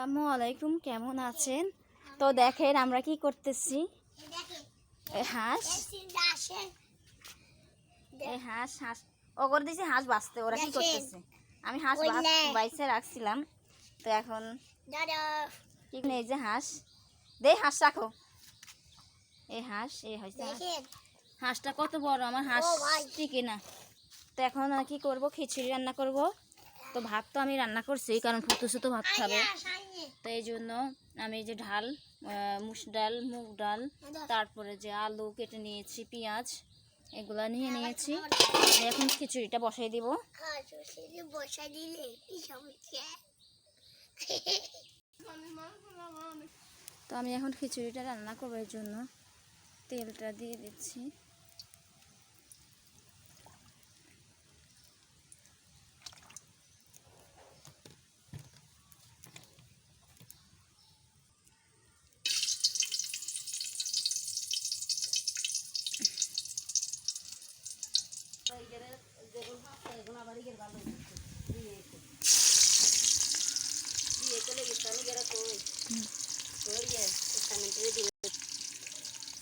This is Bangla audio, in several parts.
আসসালামু আলাইকুম, কেমন আছেন? তো দেখেন আমরা কি করতেছি। হাঁস হাঁস হাঁস ওগর দিয়েছি হাঁস বাঁচতে। ওরা কি করতেছে? আমি হাঁস বাইসে রাখছিলাম। তো এখন কি এই যে হাঁস দে, হাঁস রাখো। এই হাঁস এই হয়েছে হাঁসটা কত বড়, আমার হাঁস টিকে না। তো এখন কি করব, খিচুড়ি রান্না করব। তো ভাত তো আমি রান্না করছি, কারণ ফুতুসু তো ভাত খাবে। তো এই জন্য আমি যে ডাল, মুগ ডাল, মুগ ডাল, তারপরে যে আলু কেটে নিয়েছি, পেঁয়াজ এগুলা নিয়ে নিয়েছি। এখন খিচুড়িটা বসাই দিব। তো আমি এখন খিচুড়িটা রান্না করার জন্য তেলটা দিয়ে দিচ্ছি।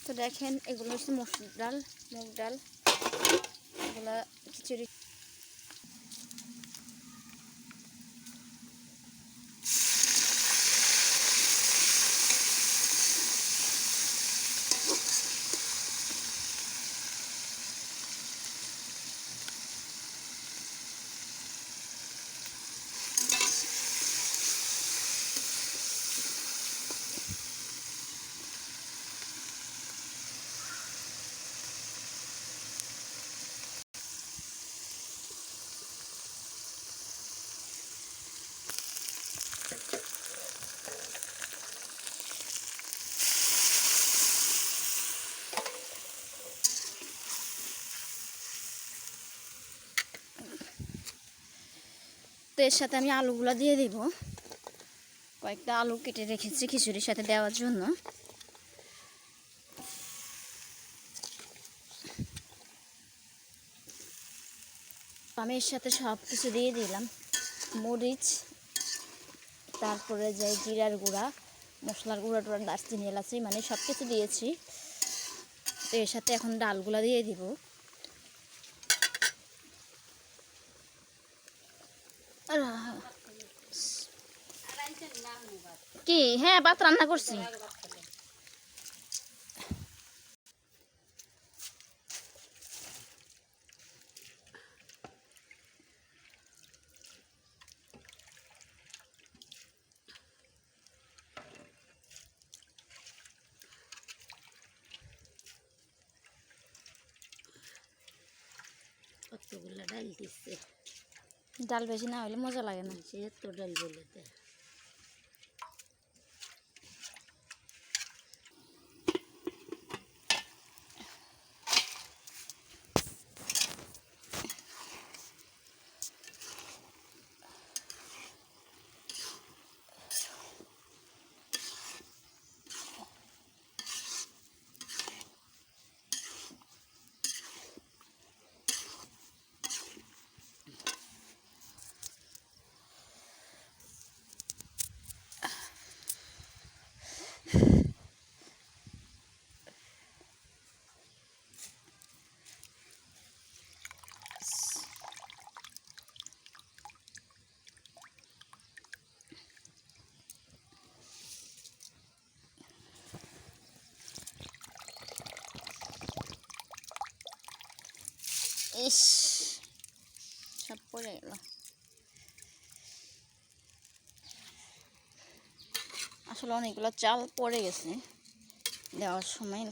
তো দেখেন এগুলো হচ্ছে মসুর ডাল, মুগ ডাল, এগুলা খিচুড়ি। তো এর সাথে আমি আলুগুলা দিয়ে দিব। কয়েকটা আলু কেটে রেখেছি খিচুড়ির সাথে দেওয়ার জন্য। আমি এর সাথে সব কিছু দিয়ে দিলাম, মরিচ, তারপরে যে জিরার গুঁড়া, মশলার গুঁড়া টোড়া, দারচিনি, এলাচি, মানে সব কিছু দিয়েছি। তো এর সাথে এখন ডালগুলা দিয়ে দিব। কি হ্যাঁ, ভাত রান্না করছি। কতগুলো ডাল দিচ্ছে। ডাল বেশি না হলে মজা লাগে না। সে তো ডাল বলে দেয়। ইস, সব পড়ে গেল। আসলে অনেকগুলো চাল পড়ে গেছে দেওয়ার সময়।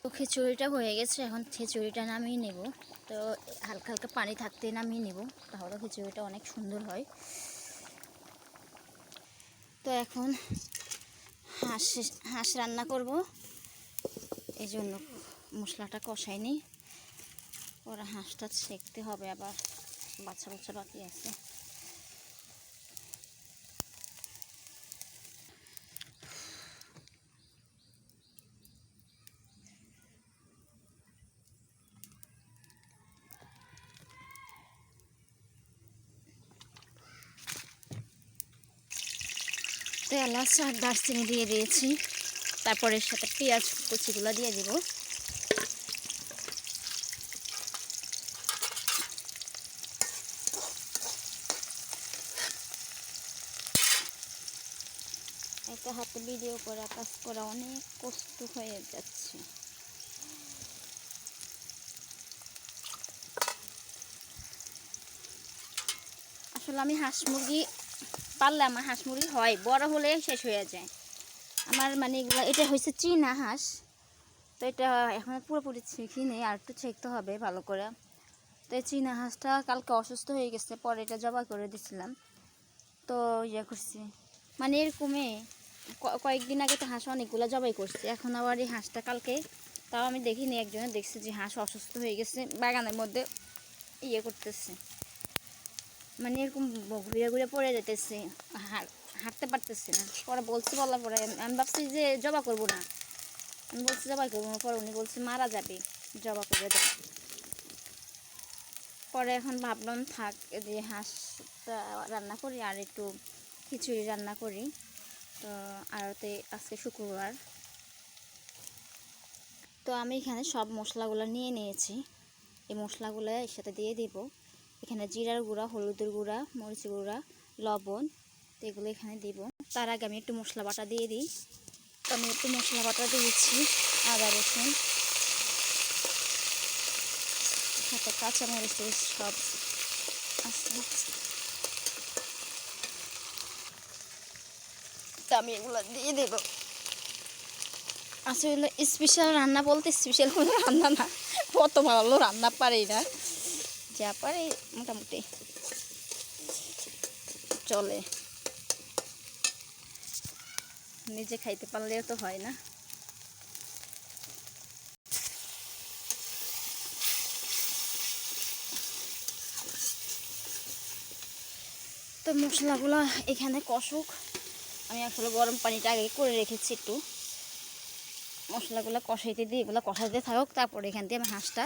তো খিচুড়িটা হয়ে গেছে, এখন খিচুড়িটা নামিয়ে নেব। তো হালকা হালকা পানি থাকতে নামিয়ে নেব, তাহলে খিচুড়িটা অনেক সুন্দর হয়। তো এখন হাঁস রান্না করব, এই জন্য মশলাটা কষাই নিই। ওরা হাঁসটা ছেঁকতে হবে, আবার বাচ্চা বাচ্চা বাকি আছে। তো এলাচ আর দারচিনি দিয়ে দিয়েছি, তারপরে এর সাথে পেঁয়াজ কুচিগুলো দিয়ে দিব। একটা হাতে ভিডিও করা কাজ করা অনেক কষ্ট হয়ে যাচ্ছে। আসলে আমি হাঁস মুরগি পারলে আমার হাঁস মুরগি হয়, বড় হলে শেষ হয়ে যায় আমার। মানে এগুলো, এটা হয়েছে চীনা হাঁস, তো এটা এখন পুরোপুরি শিখিনি, আর একটু ছেঁকতে হবে ভালো করে। তো এই চীনা হাঁসটা কালকে অসুস্থ হয়ে গেছে, পরে এটা জবাই করে দিছিলাম। তো ইয়ে করছি, মানে এরকমই কয়েকদিন আগে তো হাঁস অনেকগুলো জবাই করছি, এখন আবার এই হাঁসটা কালকে, তাও আমি দেখিনি, একজনে দেখছি যে হাঁস অসুস্থ হয়ে গেছে, বাগানের মধ্যে ইয়ে করতেছে, মানে এরকম ঘুরে ঘুরে পড়ে যেতেছে, হাঁটতে পারতেছে না। পরে বলছি, বলার পরে আমি ভাবছি যে জবা করবো না, আমি বলছি জবাই করবো না, পরে উনি বলছে মারা যাবে, জবা করে দেয়। পরে এখন ভাবলাম থাক, যে হাঁসটা রান্না করি আর একটু খিচুড়ি রান্না করি। তো আরতে আজকে শুক্রবার, তো আমি এখানে সব মশলাগুলো নিয়ে নিয়েছি। এই মশলাগুলো এর সাথে দিয়ে দিব। এখানে জিরার গুঁড়া, হলুদের গুঁড়া, মরিচ গুঁড়া, লবণ, তো এগুলো এখানে দিব। তার আগে আমি একটু মশলা বাটা দিয়ে দিই। তো আমি একটু মশলা বাটা দিয়েছি, আদা রসুন সাথে কাঁচামরিচ সব আছে। তো আমি এগুলো দিয়ে দেব। আসলে স্পেশাল রান্না বলতে স্পেশাল কোনো রান্না না, কত ভালো রান্না পারি না, যা পারি মোটামুটি চলে, নিজে খাইতে পারলেও তো হয় না। তো মশলাগুলো এখানে কষুক, আমি আসলে গরম পানিটা আগে করে রেখেছি, একটু মশলাগুলো কষাইতে দিই, এগুলো কষাইতে থাকুক, তারপরে এখান থেকে আমি হাঁসটা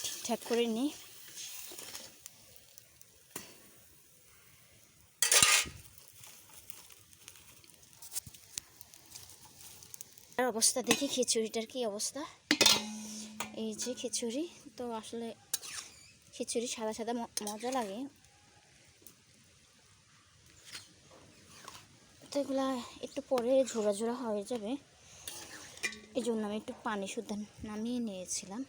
ঠিকঠাক করে নিই। আর অবস্থা দেখি খিচুড়িটার কি অবস্থা। এই যে খিচুড়ি, তো আসলে খিচুড়ি সাদা সাদা মজা লাগে, তো এগুলা একটু পরে ঝোড়া ঝোড়া হয়ে যাবে, এই জন্য আমি একটু পানি শুদ্ধ নামিয়ে নিয়েছিলাম।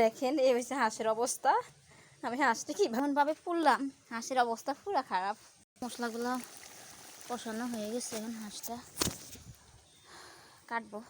দেখেন এই হচ্ছে হাঁসের অবস্থা, আমি হাঁসটা কীভাবে পুড়লাম, হাঁসের অবস্থা পুরো খারাপ। মশলাগুলো কষানো হয়ে গেছে, এখন হাঁসটা কাটবো।